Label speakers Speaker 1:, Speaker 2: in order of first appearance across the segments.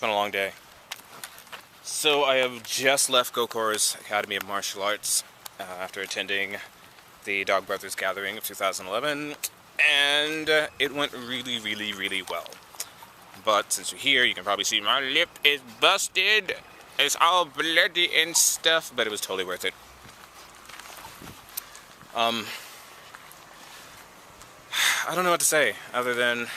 Speaker 1: been a long day. So I have just left Gokor's Academy of Martial Arts after attending the Dog Brothers Gathering of 2011, and it went really well. But since you're here, you can probably see my lip is busted. It's all bloody and stuff, but it was totally worth it. I don't know what to say other than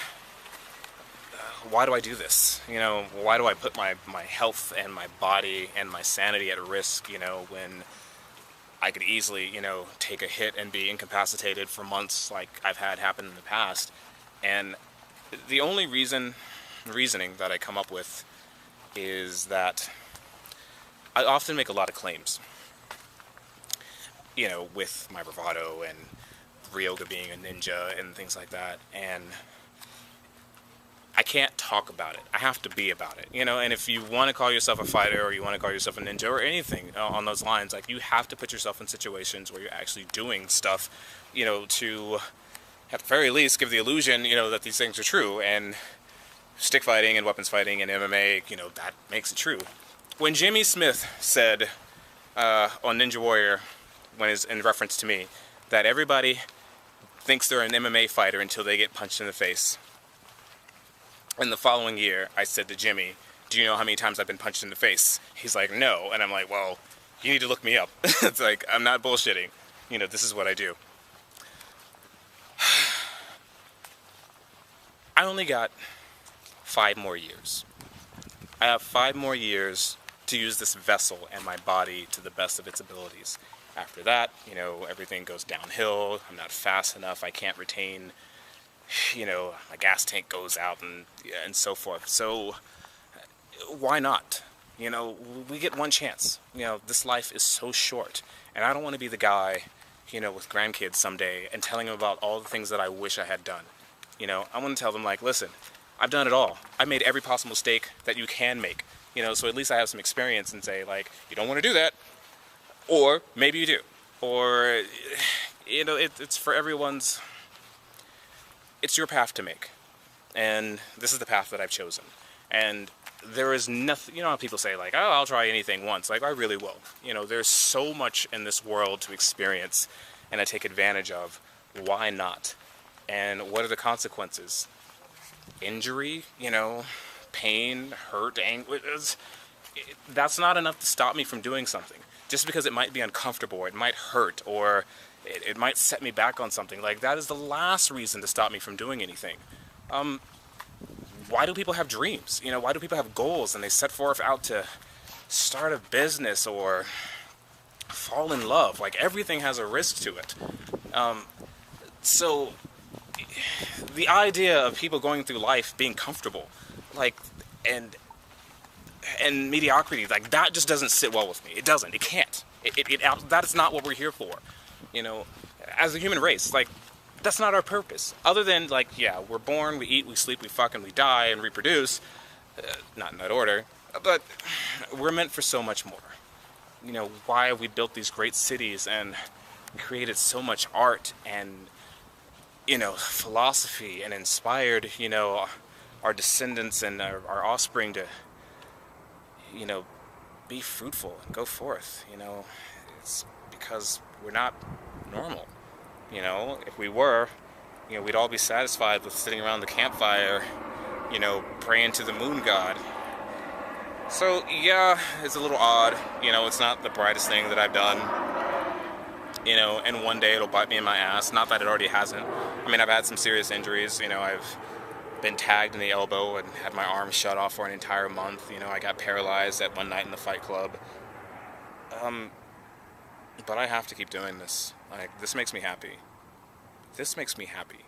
Speaker 1: why do I do this? You know, why do I put my health and my body and my sanity at risk, you know, when I could easily, you know, take a hit and be incapacitated for months like I've had happen in the past. And the only reasoning that I come up with is that I often make a lot of claims, you know, with my bravado and Ryoga being a ninja and things like that, and I can't talk about it. I have to be about it, you know. And if you want to call yourself a fighter, or you want to call yourself a ninja, or anything on those lines, like, you have to put yourself in situations where you're actually doing stuff, you know, to at the very least give the illusion, you know, that these things are true. And stick fighting and weapons fighting and MMA, you know, that makes it true. When Jimmy Smith said on Ninja Warrior, when it's in reference to me, that everybody thinks they're an MMA fighter until they get punched in the face. And the following year, I said to Jimmy, do you know how many times I've been punched in the face? He's like, no. And I'm like, well, you need to look me up. It's like, I'm not bullshitting. You know, this is what I do. I only got 5 more years. I have 5 more years to use this vessel and my body to the best of its abilities. After that, you know, everything goes downhill. I'm not fast enough. I can't retain, you know, my gas tank goes out and so forth. So why not? You know, we get one chance. You know, this life is so short, and I don't want to be the guy, you know, with grandkids someday and telling them about all the things that I wish I had done. You know, I want to tell them, like, listen, I've done it all. I made every possible mistake that you can make. You know, so at least I have some experience and say, like, you don't want to do that. Or maybe you do. Or, you know, it's for everyone's, it's your path to make. And this is the path that I've chosen. And there is nothing, you know how people say, like, oh, I'll try anything once. Like, I really will. You know, there's so much in this world to experience and to take advantage of. Why not? And what are the consequences? Injury, you know, pain, hurt, anguish. That's not enough to stop me from doing something. Just because it might be uncomfortable, or it might hurt, or it might set me back on something. Like, that is the last reason to stop me from doing anything. Why do people have dreams? You know, why do people have goals and they set forth out to start a business or fall in love? Like, everything has a risk to it. So the idea of people going through life being comfortable, like, and mediocrity, like, that just doesn't sit well with me. It doesn't. It can't. That is not what we're here for. You know, as a human race, like, that's not our purpose. Other than, like, yeah, we're born, we eat, we sleep, we fuck, and we die and reproduce. Not in that order. But we're meant for so much more. You know, why have we built these great cities and created so much art and, you know, philosophy, and inspired, you know, our descendants and our offspring to, you know, be fruitful and go forth. You know, it's because we're not normal. You know, if we were, you know, we'd all be satisfied with sitting around the campfire, you know, praying to the moon god. So yeah, it's a little odd. You know, it's not the brightest thing that I've done. You know, and one day it'll bite me in my ass. Not that it already hasn't. I mean, I've had some serious injuries. You know, I've been tagged in the elbow and had my arm shut off for an entire month. You know, I got paralyzed at one night in the fight club. But I have to keep doing this. Like, this makes me happy. This makes me happy.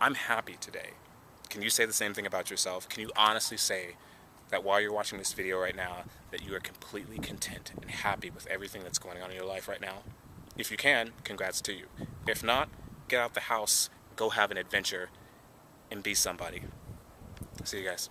Speaker 1: I'm happy today. Can you say the same thing about yourself? Can you honestly say that while you're watching this video right now, that you are completely content and happy with everything that's going on in your life right now? If you can, congrats to you. If not, get out the house, go have an adventure, and be somebody. See you guys.